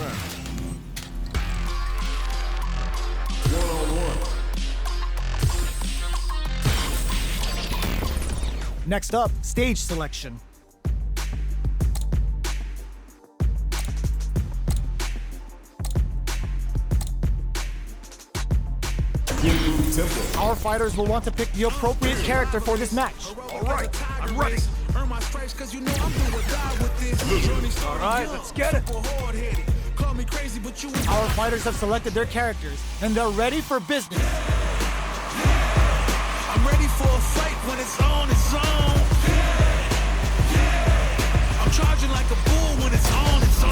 round. One-on-one. Next up, stage selection. Our fighters will want to pick the appropriate character for this match. All right, I'm ready. All right, let's get it. Our fighters have selected their characters, and they're ready for business. I'm ready for a fight when it's on, it's on. I'm charging like a bull when it's on, it's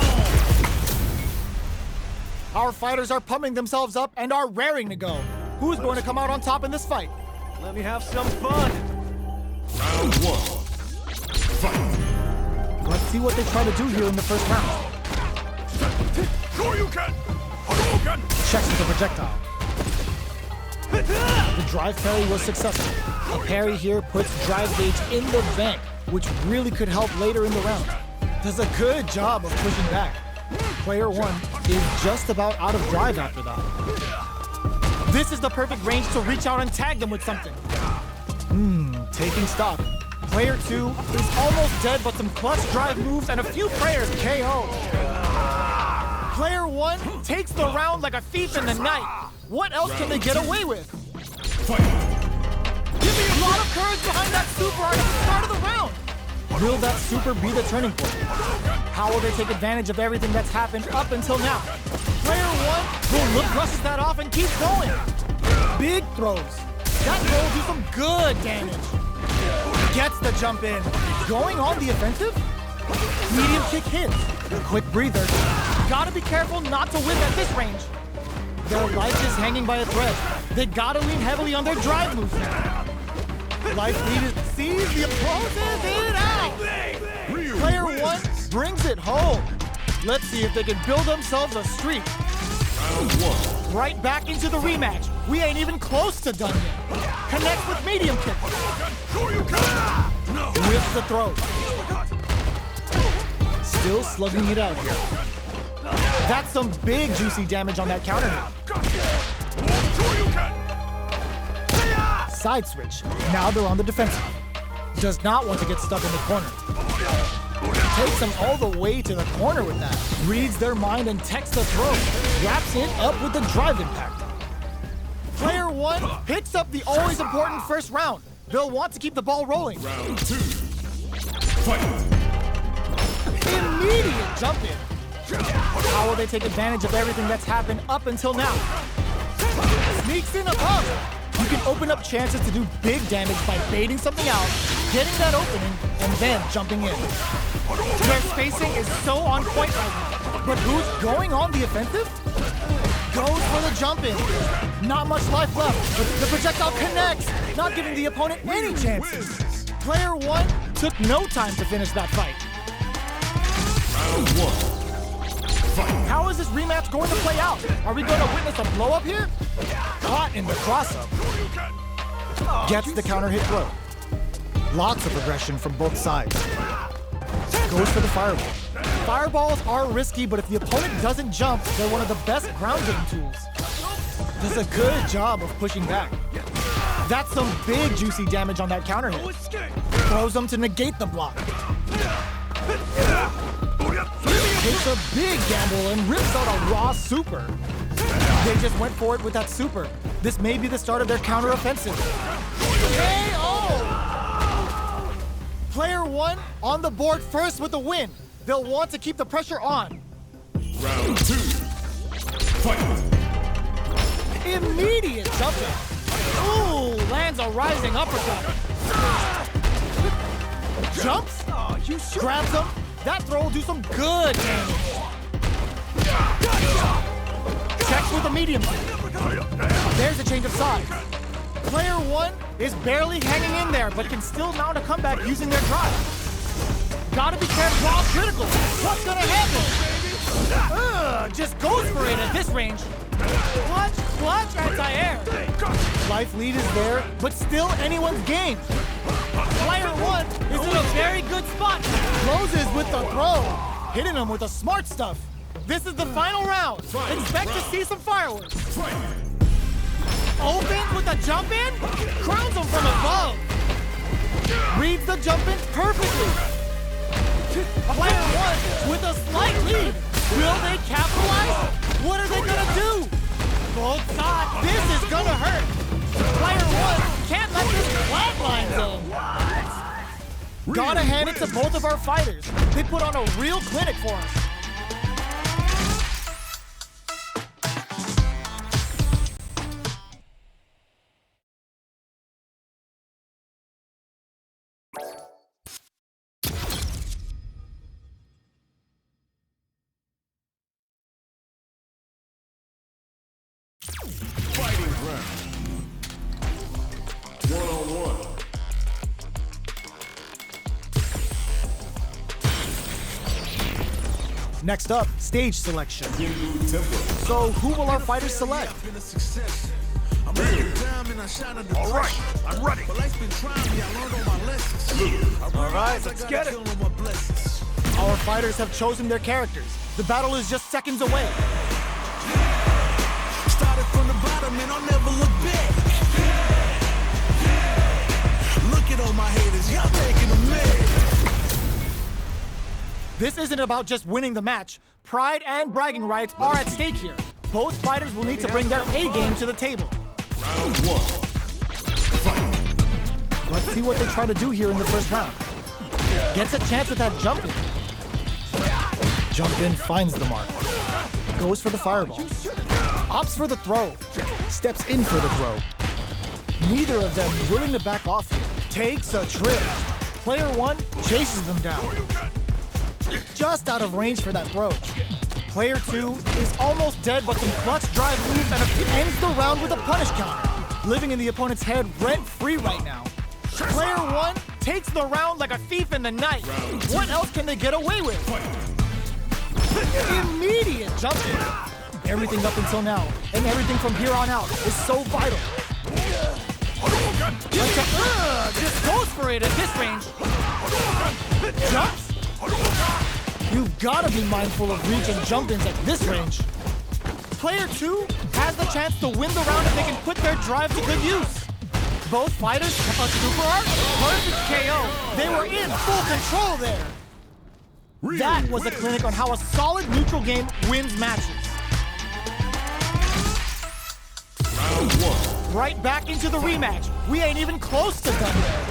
on. Our fighters are pumping themselves up and are raring to go. Who's going to come out on top in this fight? Let me have some fun. Round one. Fight. Let's see what they try to do here in the first round. Checks with the projectile. The drive parry was successful. A parry here puts drive gauge in the vent, which really could help later in the round. Does a good job of pushing back. Player one is just about out of drive after that. This is the perfect range to reach out and tag them with something. Taking stock. Player two is almost dead, but some clutch drive moves and a few prayers KO. Player one takes the round like a thief in the night. What else can they get away with? Fight. Give me a lot of courage behind that super art at the start of the round. Will that super be the turning point? How will they take advantage of everything that's happened up until now? Player one will brushes that off and keeps going. Big throws. That throw will do some good damage. Gets the jump in. Going on the offensive? Medium kick hits. Quick breather. Gotta be careful not to whip at this range. Their life is hanging by a thread. They gotta lean heavily on their drive moves now. Life leader sees the opponent it out. Player one brings it home. Let's see if they can build themselves a streak. Round one. Right back into the rematch. We ain't even close to done yet. Connects with medium kick. Whips the throw. Still slugging it out here. That's some big juicy damage on that counter hit. Side switch. Now they're on the defensive. Does not want to get stuck in the corner. Takes them all the way to the corner with that. Reads their mind and techs the throw. Wraps it up with the drive impact. Player one picks up the always important first round. They'll want to keep the ball rolling. Round two. Fight. Immediate jump in. How will they take advantage of everything that's happened up until now? Sneaks in above. You can open up chances to do big damage by baiting something out, getting that opening, and then jumping in. Their spacing is so on point right now. But who's going on the offensive? Goes for the jump in. Not much life left, but the projectile connects, not giving the opponent any chances. Player one took no time to finish that fight. Round one. Fight. How is this rematch going to play out? Are we going to witness a blow-up here? Caught in the cross-up. Gets the counter hit throw. Lots of aggression from both sides. Goes for the fireball. Fireballs are risky, but if the opponent doesn't jump, they're one of the best ground game tools. Does a good job of pushing back. That's some big juicy damage on that counter hit. Throws them to negate the block. Takes a big gamble and rips out a raw super. They just went for it with that super. This may be the start of their counter-offensive. KO! Player one on the board first with the win. They'll want to keep the pressure on. Round two. Fight. Immediate jump in. Ooh, lands a rising uppercut. Jumps, grabs him. That throw will do some good damage. Checks with a medium. There's a change of sides. Player one is barely hanging in there, but can still mount a comeback using their drive. Gotta be careful, all critical. What's gonna happen? Just goes for it at this range. Clutch, anti-air. Life lead is there, but still anyone's game. Player one is in a very good spot. Closes with the throw. Hitting him with the smart stuff. This is the final round. Expect to see some fireworks. Fight! Opens with a jump in, crowns him from above. Reads the jump in perfectly. Player one with a slight lead. Will they capitalize? What are they gonna do? Both sides. This is gonna hurt. Player one can't let this flatline zone. Gotta hand it to both of our fighters. They put on a real clinic for us. Fighting round. One-on-one. Next up, stage selection. Gingu Temple. So who will our fighters select? Been a success. I'm ready to diamond, I shine under All right, pressure. I'm ready. But life's been trying me, I learned all my lessons. All right, let's get it. Count on my blessings. Our fighters have chosen their characters. The battle is just seconds away. Started from the bottom and I'll never look back. Look at all my haters, y'all making them mad. This isn't about just winning the match. Pride and bragging rights are at stake here. Both fighters will need to bring their A game to the table. Round one. Fight! Let's see what they try to do here in the first round. Gets a chance with that jump in. Jump in finds the mark. Goes for the fireball. Opts for the throw. Steps in for the throw. Neither of them willing to back off here. Takes a trip. Player one chases them down. Just out of range for that throw. Player two is almost dead, but some clutch drive moves and ends the round with a punish counter. Living in the opponent's head rent-free right now. Player one takes the round like a thief in the night. What else can they get away with? Immediate jump in. Everything up until now, and everything from here on out is so vital. Just goes for it at this range. Jumps? You've got to be mindful of reach and jump-ins at this range. Player two has the chance to win the round if they can put their drive to good use. Both fighters have a super art, perfect KO. They were in full control there. That was a clinic on how a solid neutral game wins matches. Round one. Right back into the rematch. We ain't even close to done yet.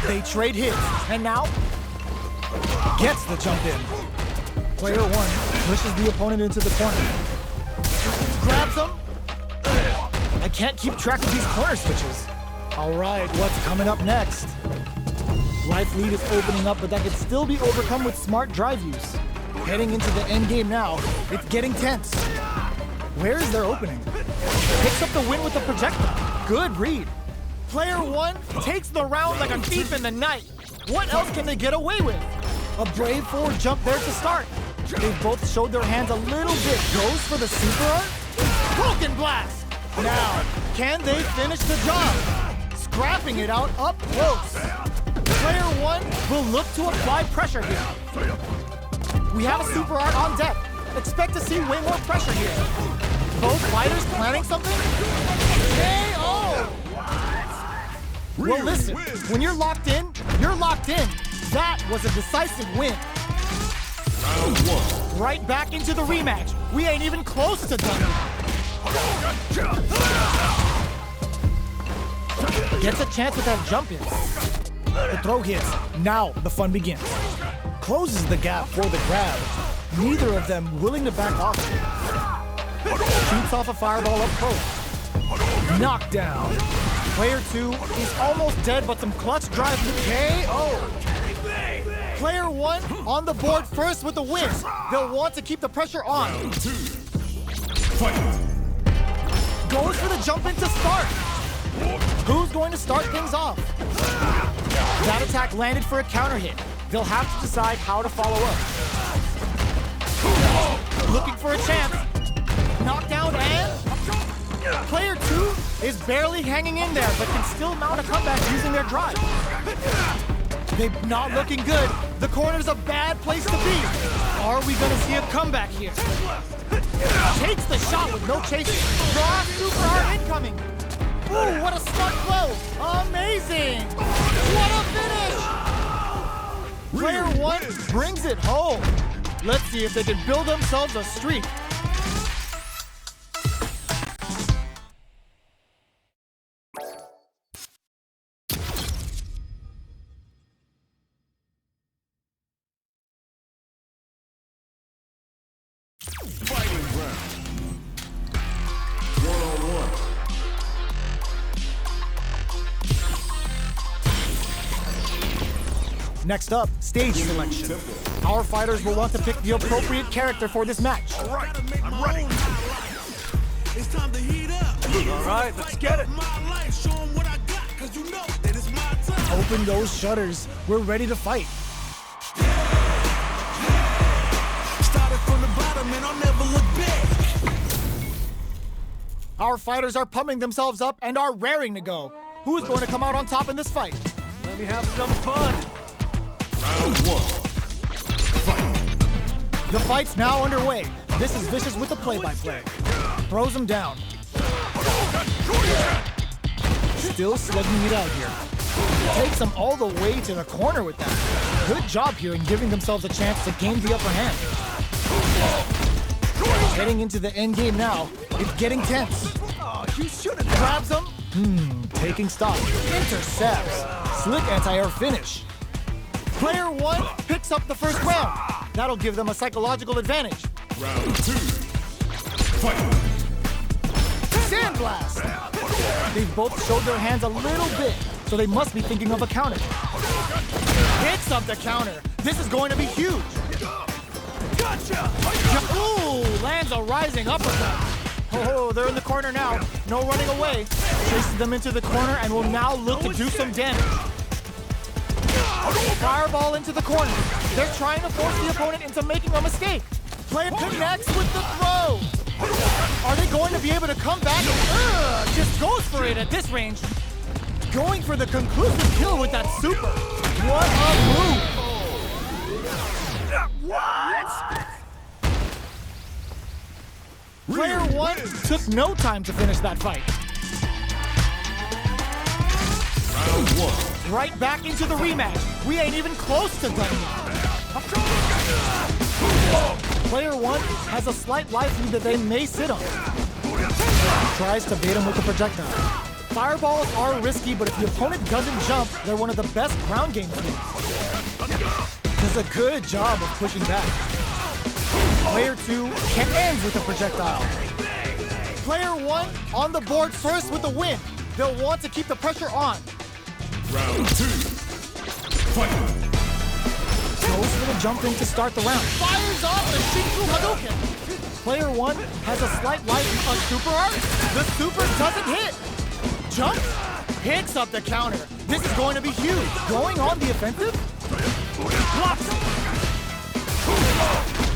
They trade hits, and now gets the jump in. Player one pushes the opponent into the corner. Grabs him. I can't keep track of these corner switches. All right, what's coming up next? Life lead is opening up, but that can still be overcome with smart drive use. Heading into the end game now, it's getting tense. Where is their opening? Picks up the win with the projectile. Good read. Player one takes the round like a thief in the night. What else can they get away with? A brave forward jump there to start. They've both showed their hands a little bit. Goes for the super art. Broken blast. Now, can they finish the job? Scrapping it out up close. Player one will look to apply pressure here. We have a super art on deck. Expect to see way more pressure here. Both fighters planning something? KO! Well, listen, when you're locked in, you're locked in. That was a decisive win. Round one. Right back into the rematch. We ain't even close to done. Gets a chance with that jump in. The throw hits. Now the fun begins. Closes the gap for the grab. Neither of them willing to back off. Shoots off a fireball up close. Knockdown. Player two is almost dead, but some clutch drive KO. Player one on the board first with the win. They'll want to keep the pressure on. Round two. Fight! Goes for the jump in to start. Who's going to start things off? That attack landed for a counter hit. They'll have to decide how to follow up. Looking for a chance. Knockdown and... Player two is barely hanging in there, but can still mount a comeback using their drive. They're not looking good. The corner's a bad place to be. Are we gonna see a comeback here? Takes the shot with no chasing. Raw super hard incoming. Ooh, what a smart blow. Amazing. What a finish. Player one brings it home. Let's see if they can build themselves a streak. Fighting round. 1-on-1. Next up, stage selection. Our fighters will want to pick the appropriate character for this match. All right, I'm ready. It's time to heat up. All right, let's get it. My life, show 'em what I got, 'cause you know that it's my time. Open those shutters. We're ready to fight. Started from the bottom and I'll never look back. Our fighters are pumping themselves up and are raring to go. Who's going to come out on top in this fight? Let me have some fun. Round 1. Fight. The fight's now underway. This is Vicious with the play-by-play. Throws him down. Still slugging it out here. Takes him all the way to the corner with that. Good job here in giving themselves a chance to gain the upper hand. Heading into the end game now. It's getting tense. Oh, you should have. Grabs him. Taking stock. Intercepts. Slick anti-air finish. Player one picks up the first round. That'll give them a psychological advantage. Round 2. Fight. Sandblast! They've both showed their hands a little bit, so they must be thinking of a counter. Picks up the counter. This is going to be huge. Gotcha. Ooh, lands a rising uppercut. Oh, they're in the corner now. No running away. Chases them into the corner and will now look to do some damage. Fireball into the corner. They're trying to force the opponent into making a mistake. Player connects with the throw. Are they going to be able to come back? Just goes for it at this range. Going for the conclusive kill with that super. What a move. What? Player one took no time to finish that fight. Round 1. Right back into the rematch. We ain't even close to done yet. Player one has a slight life lead that they may sit on. Tries to bait him with the projectile. Fireballs are risky, but if the opponent doesn't jump, they're one of the best ground game teams. Does a good job of pushing back. Player two ends with a projectile. Player one on the board first with the win. They'll want to keep the pressure on. Round 2. Fight. Goes for the jump in to start the round. Fires off the Shinku Hadouken. Player one has a slight life on super art. The super doesn't hit. Jumps. Picks up the counter. This is going to be huge. Going on the offensive. Blocks.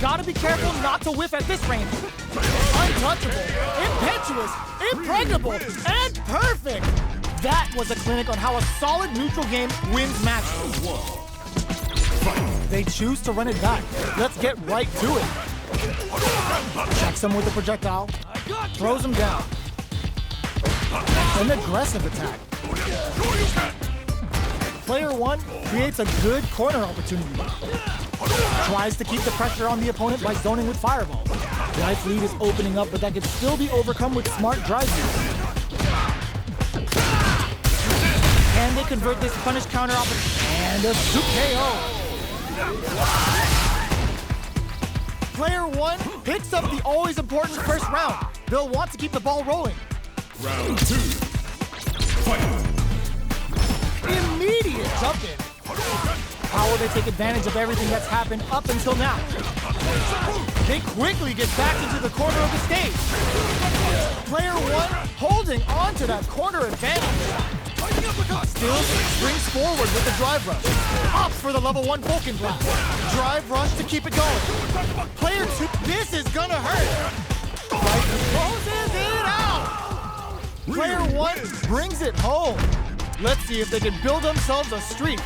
Gotta be careful not to whiff at this range. Untouchable. Impetuous. Impregnable. And perfect. That was a clinic on how a solid neutral game wins matches. They choose to run it back. Let's get right to it. Checks him with a projectile. Throws him down. An aggressive attack. Player one creates a good corner opportunity. Tries to keep the pressure on the opponent by zoning with fireball. Life lead is opening up, but that can still be overcome with smart drive use. Can they convert this punish counter opportunity? And a soup KO. Player one picks up the always important first round. They'll want to keep the ball rolling. Round 2. Fight. Immediate jump in. How will they take advantage of everything that's happened up until now? They quickly get back into the corner of the stage. Player one holding on to that corner advantage. Still springs forward with the drive rush. Opts for the level 1 Vulcan Blast. Drive rush to keep it going. Player two, this is gonna hurt. Right, closes it out. Player one brings it home. Let's see if they can build themselves a streak.